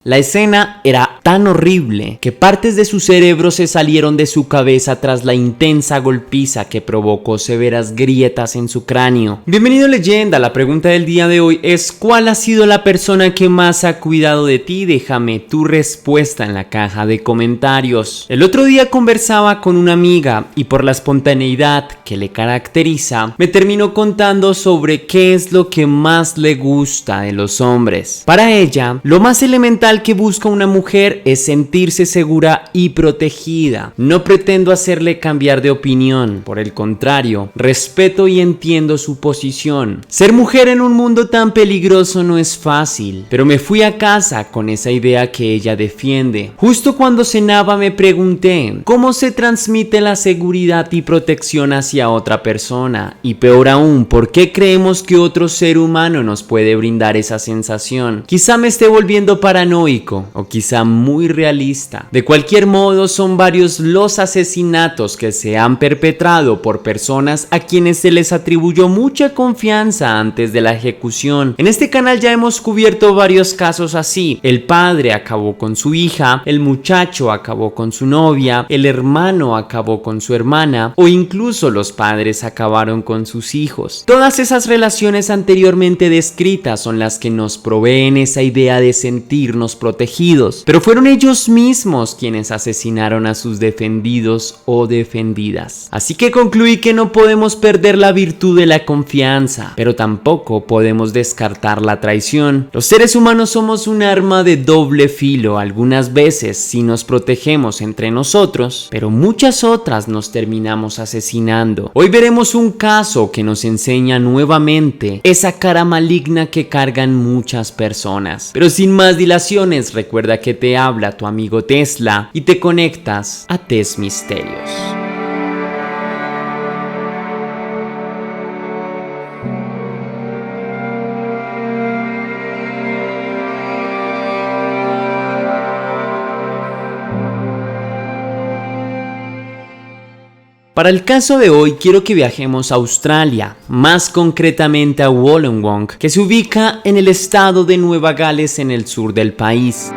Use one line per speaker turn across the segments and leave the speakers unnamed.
La escena era tan horrible que partes de su cerebro se salieron de su cabeza tras la intensa golpiza que provocó severas grietas en su cráneo. Bienvenido Leyenda, la pregunta del día de hoy es ¿cuál ha sido la persona que más ha cuidado de ti? Déjame tu respuesta en la caja de comentarios. El otro día conversaba con una amiga y por la espontaneidad que le caracteriza, me terminó contando sobre qué es lo que más le gusta de los hombres. Para ella, lo más elemental que busca una mujer es sentirse segura y protegida. No pretendo hacerle cambiar de opinión, por el contrario, respeto y entiendo su posición. Ser mujer en un mundo tan peligroso no es fácil, pero me fui a casa con esa idea que ella defiende. Justo cuando cenaba me pregunté, ¿cómo se transmite la seguridad y protección hacia otra persona? Y peor aún, ¿por qué creemos que otro ser humano nos puede brindar esa sensación? Quizá me esté volviendo paranoico o quizá muy realista. De cualquier modo, son varios los asesinatos que se han perpetrado por personas a quienes se les atribuyó mucha confianza antes de la ejecución. En este canal ya hemos cubierto varios casos así. El padre acabó con su hija, el muchacho acabó con su novia, el hermano acabó con su hermana o incluso los padres acabaron con sus hijos. Todas esas relaciones anteriormente descritas son las que nos proveen esa idea de sentirnos protegidos, pero fueron ellos mismos quienes asesinaron a sus defendidos o defendidas. Así que concluí que no podemos perder la virtud de la confianza, pero tampoco podemos descartar la traición. Los seres humanos somos un arma de doble filo. Algunas veces sí nos protegemos entre nosotros, pero muchas otras nos terminamos asesinando. Hoy veremos un caso que nos enseña nuevamente esa cara maligna que cargan muchas personas. Pero sin más dilación, recuerda que te habla tu amigo Tesla y te conectas a Test Misterios. Para el caso de hoy quiero que viajemos a Australia, más concretamente a Wollongong, que se ubica en el estado de Nueva Gales en el sur del país.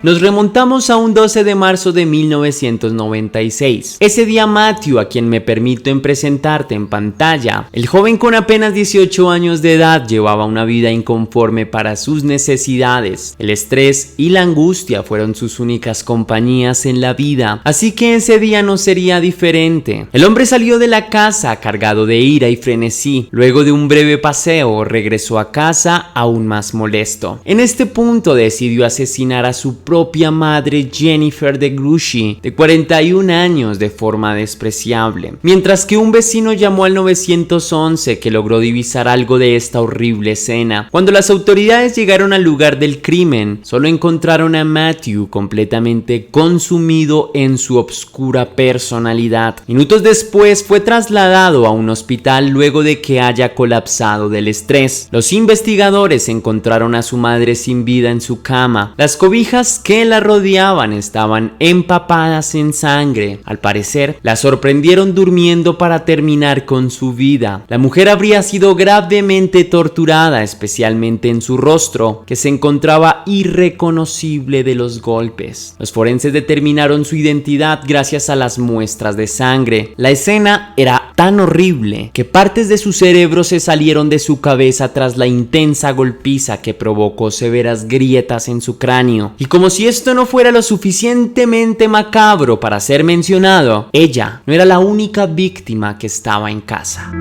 Nos remontamos a un 12 de marzo de 1996. Ese día Matthew, a quien me permito presentarte en pantalla, el joven con apenas 18 años de edad llevaba una vida inconforme para sus necesidades. El estrés y la angustia fueron sus únicas compañías en la vida, así que ese día no sería diferente. El hombre salió de la casa cargado de ira y frenesí. Luego de un breve paseo, regresó a casa aún más molesto. En este punto decidió asesinar a su propia madre Jennifer de Gruchy, de 41 años, de forma despreciable. Mientras que un vecino llamó al 911 que logró divisar algo de esta horrible escena. Cuando las autoridades llegaron al lugar del crimen, solo encontraron a Matthew completamente consumido en su oscura personalidad. Minutos después fue trasladado a un hospital luego de que haya colapsado del estrés. Los investigadores encontraron a su madre sin vida en su cama. Las cobijas que la rodeaban estaban empapadas en sangre. Al parecer, la sorprendieron durmiendo para terminar con su vida. La mujer habría sido gravemente torturada, especialmente en su rostro, que se encontraba irreconocible de los golpes. Los forenses determinaron su identidad gracias a las muestras de sangre. La escena era tan horrible que partes de su cerebro se salieron de su cabeza tras la intensa golpiza que provocó severas grietas en su cráneo. Y como si esto no fuera lo suficientemente macabro para ser mencionado, ella no era la única víctima que estaba en casa.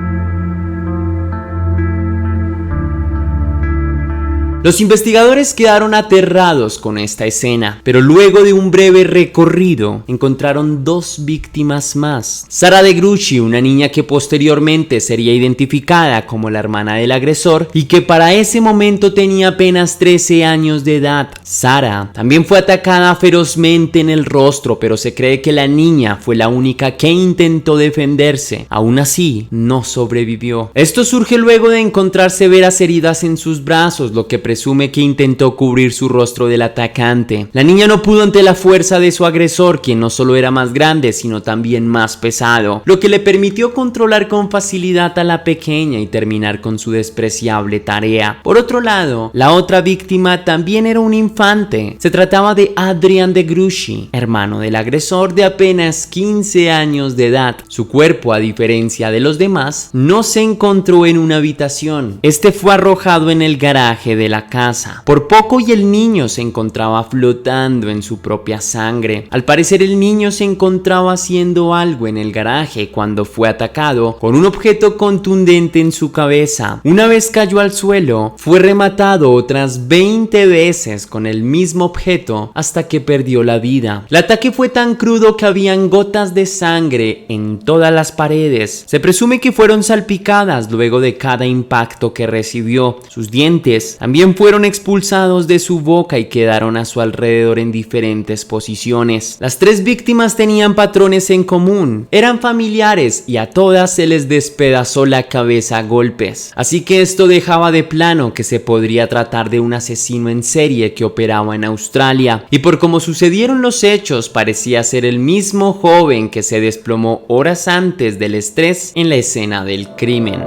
Los investigadores quedaron aterrados con esta escena, pero luego de un breve recorrido encontraron dos víctimas más. Sarah de Gruchy, una niña que posteriormente sería identificada como la hermana del agresor y que para ese momento tenía apenas 13 años de edad. Sarah también fue atacada ferozmente en el rostro, pero se cree que la niña fue la única que intentó defenderse. Aún así, no sobrevivió. Esto surge luego de encontrar severas heridas en sus brazos, lo que presume que intentó cubrir su rostro del atacante. La niña no pudo ante la fuerza de su agresor, quien no solo era más grande, sino también más pesado, lo que le permitió controlar con facilidad a la pequeña y terminar con su despreciable tarea. Por otro lado, la otra víctima también era un infante. Se trataba de Adrian de Gruchy, hermano del agresor, de apenas 15 años de edad. Su cuerpo, a diferencia de los demás, no se encontró en una habitación. Este fue arrojado en el garaje de la casa. Por poco y el niño se encontraba flotando en su propia sangre. Al parecer el niño se encontraba haciendo algo en el garaje cuando fue atacado con un objeto contundente en su cabeza. Una vez cayó al suelo, fue rematado otras 20 veces con el mismo objeto hasta que perdió la vida. El ataque fue tan crudo que habían gotas de sangre en todas las paredes. Se presume que fueron salpicadas luego de cada impacto que recibió. Sus dientes también fueron expulsados de su boca y quedaron a su alrededor en diferentes posiciones. Las tres víctimas tenían patrones en común. Eran familiares y a todas se les despedazó la cabeza a golpes. Así que esto dejaba de plano que se podría tratar de un asesino en serie que operaba en Australia. Y por cómo sucedieron los hechos, parecía ser el mismo joven que se desplomó horas antes del estrés en la escena del crimen.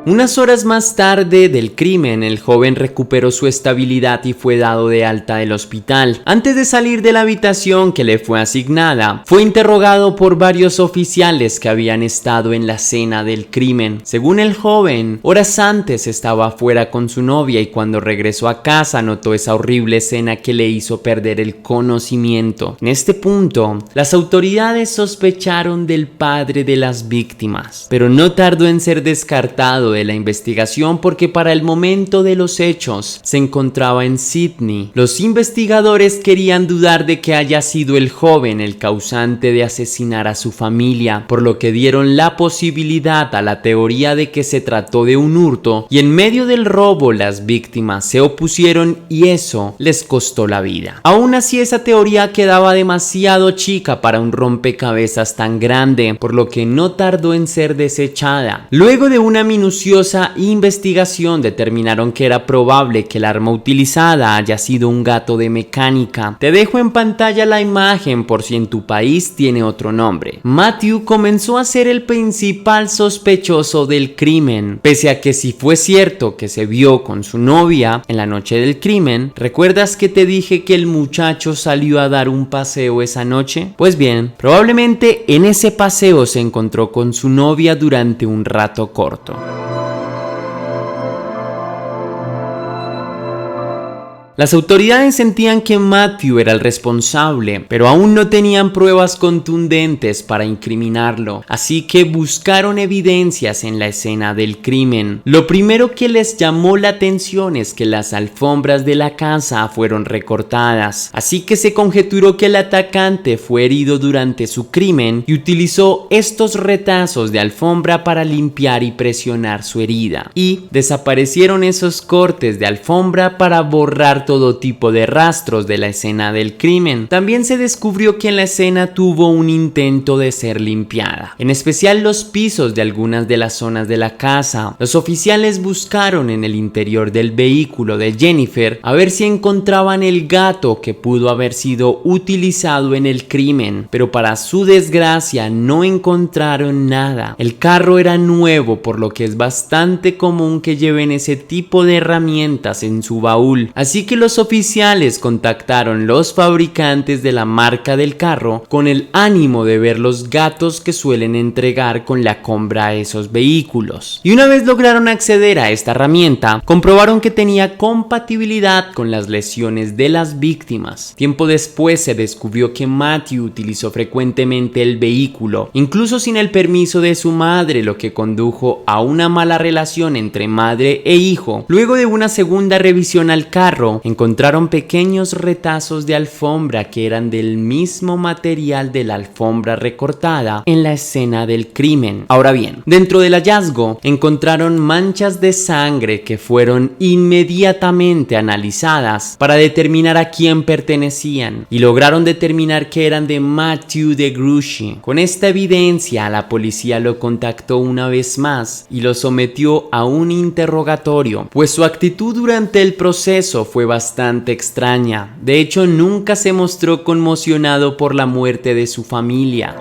Unas horas más tarde del crimen, el joven recuperó su estabilidad y fue dado de alta del hospital. Antes de salir de la habitación que le fue asignada, fue interrogado por varios oficiales que habían estado en la escena del crimen. Según el joven, horas antes estaba afuera con su novia y cuando regresó a casa notó esa horrible escena que le hizo perder el conocimiento. En este punto, las autoridades sospecharon del padre de las víctimas, pero no tardó en ser descartado de la investigación porque para el momento de los hechos se encontraba en Sydney. Los investigadores querían dudar de que haya sido el joven el causante de asesinar a su familia, por lo que dieron la posibilidad a la teoría de que se trató de un hurto y en medio del robo las víctimas se opusieron y eso les costó la vida. Aún así, esa teoría quedaba demasiado chica para un rompecabezas tan grande, por lo que no tardó en ser desechada. Luego de una minuciosa investigación determinaron que era probable que el arma utilizada haya sido un gato de mecánica. Te dejo en pantalla la imagen por si en tu país tiene otro nombre. Matthew comenzó a ser el principal sospechoso del crimen. Pese a que sí fue cierto que se vio con su novia en la noche del crimen, ¿recuerdas que te dije que el muchacho salió a dar un paseo esa noche? Pues bien, probablemente en ese paseo se encontró con su novia durante un rato corto. Las autoridades sentían que Matthew era el responsable, pero aún no tenían pruebas contundentes para incriminarlo, así que buscaron evidencias en la escena del crimen. Lo primero que les llamó la atención es que las alfombras de la casa fueron recortadas, así que se conjeturó que el atacante fue herido durante su crimen y utilizó estos retazos de alfombra para limpiar y presionar su herida. Y desaparecieron esos cortes de alfombra para borrar todo tipo de rastros de la escena del crimen. También se descubrió que en la escena tuvo un intento de ser limpiada, en especial los pisos de algunas de las zonas de la casa. Los oficiales buscaron en el interior del vehículo de Jennifer a ver si encontraban el gato que pudo haber sido utilizado en el crimen, pero para su desgracia no encontraron nada. El carro era nuevo, por lo que es bastante común que lleven ese tipo de herramientas en su baúl, así que los oficiales contactaron los fabricantes de la marca del carro con el ánimo de ver los gatos que suelen entregar con la compra a esos vehículos. Y una vez lograron acceder a esta herramienta, comprobaron que tenía compatibilidad con las lesiones de las víctimas. Tiempo después se descubrió que Matthew utilizó frecuentemente el vehículo, incluso sin el permiso de su madre, lo que condujo a una mala relación entre madre e hijo. Luego de una segunda revisión al carro, encontraron pequeños retazos de alfombra que eran del mismo material de la alfombra recortada en la escena del crimen. Ahora bien, dentro del hallazgo encontraron manchas de sangre que fueron inmediatamente analizadas para determinar a quién pertenecían y lograron determinar que eran de Matthew DeGruchy. Con esta evidencia, la policía lo contactó una vez más y lo sometió a un interrogatorio, pues su actitud durante el proceso fue bastante extraña. De hecho, nunca se mostró conmocionado por la muerte de su familia.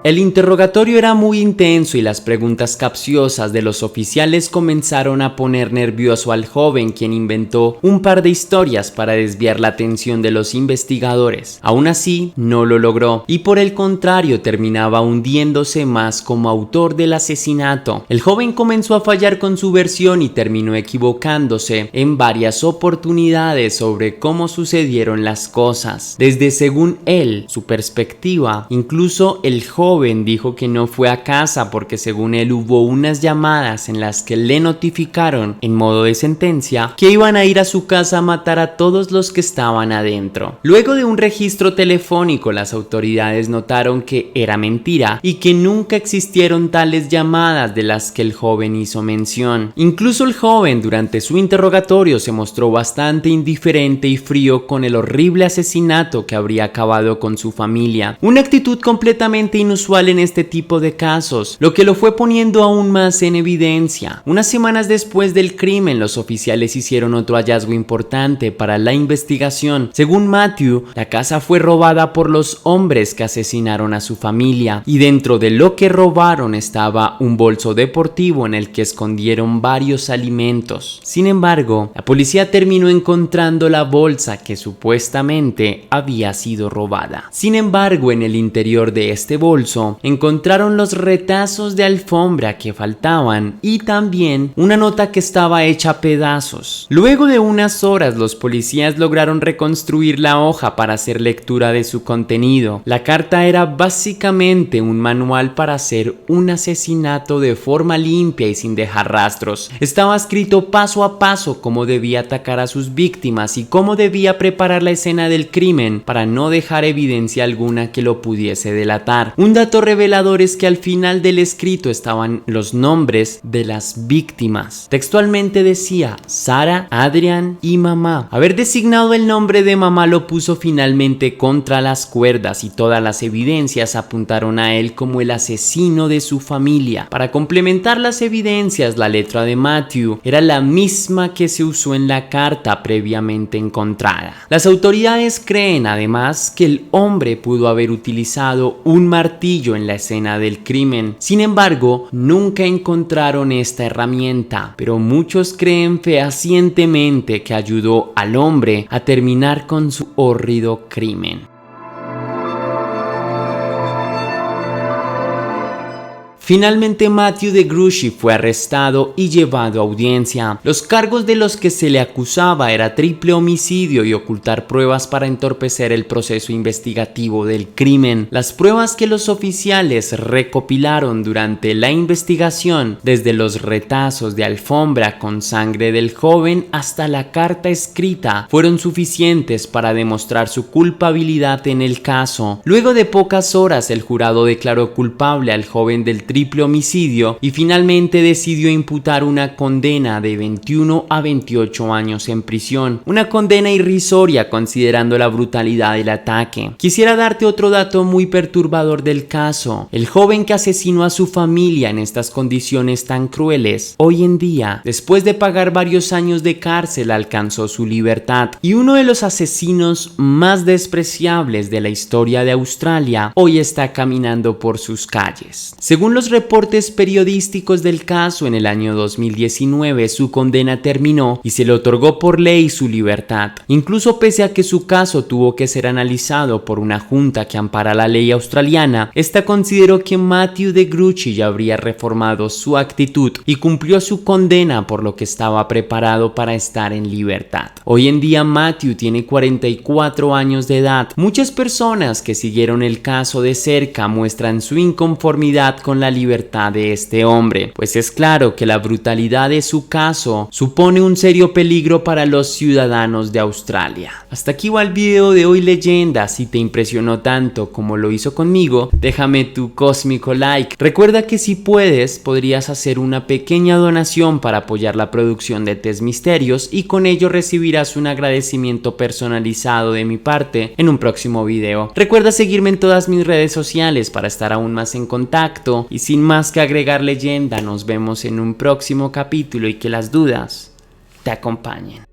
El interrogatorio era muy intenso y las preguntas capciosas de los oficiales comenzaron a poner nervioso al joven, quien inventó un par de historias para desviar la atención de los investigadores. Aún así, no lo logró y por el contrario terminaba hundiéndose más como autor del asesinato. El joven comenzó a fallar con su versión y terminó equivocándose en varias oportunidades sobre cómo sucedieron las cosas. Desde, según él, su perspectiva, incluso el joven dijo que no fue a casa porque según él hubo unas llamadas en las que le notificaron en modo de sentencia que iban a ir a su casa a matar a todos los que estaban adentro. Luego de un registro telefónico, las autoridades notaron que era mentira y que nunca existieron tales llamadas de las que el joven hizo mención. Incluso el joven durante su interrogatorio se mostró bastante indiferente y frío con el horrible asesinato que habría acabado con su familia, una actitud completamente inusual en este tipo de casos, lo que lo fue poniendo aún más en evidencia. Unas semanas después del crimen, los oficiales hicieron otro hallazgo importante para la investigación. Según Matthew, la casa fue robada por los hombres que asesinaron a su familia y dentro de lo que robaron estaba un bolso deportivo en el que escondieron varios alimentos. Sin embargo, la policía terminó encontrando la bolsa que supuestamente había sido robada. Sin embargo, en el interior de este bolso encontraron los retazos de alfombra que faltaban y también una nota que estaba hecha a pedazos. Luego de unas horas, los policías lograron reconstruir la hoja para hacer lectura de su contenido. La carta era básicamente un manual para hacer un asesinato de forma limpia y sin dejar rastros. Estaba escrito paso a paso cómo debía atacar a sus víctimas y cómo debía preparar la escena del crimen para no dejar evidencia alguna que lo pudiese delatar. Un dato revelador es que al final del escrito estaban los nombres de las víctimas. Textualmente decía Sarah, Adrian y mamá. Haber designado el nombre de mamá lo puso finalmente contra las cuerdas y todas las evidencias apuntaron a él como el asesino de su familia. Para complementar las evidencias, la letra de Matthew era la misma que se usó en la carta previamente encontrada. Las autoridades creen además que el hombre pudo haber utilizado un martillo en la escena del crimen. Sin embargo, nunca encontraron esta herramienta, pero muchos creen fehacientemente que ayudó al hombre a terminar con su horrido crimen. Finalmente, Matthew DeGruchy fue arrestado y llevado a audiencia. Los cargos de los que se le acusaba era triple homicidio y ocultar pruebas para entorpecer el proceso investigativo del crimen. Las pruebas que los oficiales recopilaron durante la investigación, desde los retazos de alfombra con sangre del joven hasta la carta escrita, fueron suficientes para demostrar su culpabilidad en el caso. Luego de pocas horas, el jurado declaró culpable al joven del triple homicidio y finalmente decidió imputar una condena de 21 a 28 años en prisión, una condena irrisoria considerando la brutalidad del ataque. Quisiera darte otro dato muy perturbador del caso. El joven que asesinó a su familia en estas condiciones tan crueles, hoy en día, después de pagar varios años de cárcel, alcanzó su libertad, y uno de los asesinos más despreciables de la historia de Australia hoy está caminando por sus calles. Según los reportes periodísticos del caso, en el año 2019 su condena terminó y se le otorgó por ley su libertad. Incluso pese a que su caso tuvo que ser analizado por una junta que ampara la ley australiana, esta consideró que Matthew DeGruchy ya habría reformado su actitud y cumplió su condena, por lo que estaba preparado para estar en libertad. Hoy en día Matthew tiene 44 años de edad. Muchas personas que siguieron el caso de cerca muestran su inconformidad con la libertad de este hombre, pues es claro que la brutalidad de su caso supone un serio peligro para los ciudadanos de Australia. Hasta aquí va el video de hoy, leyenda. Si te impresionó tanto como lo hizo conmigo, déjame tu cósmico like. Recuerda que si puedes, podrías hacer una pequeña donación para apoyar la producción de Test Misterios y con ello recibirás un agradecimiento personalizado de mi parte en un próximo video. Recuerda seguirme en todas mis redes sociales para estar aún más en contacto y sin más que agregar, leyenda, nos vemos en un próximo capítulo y que las dudas te acompañen.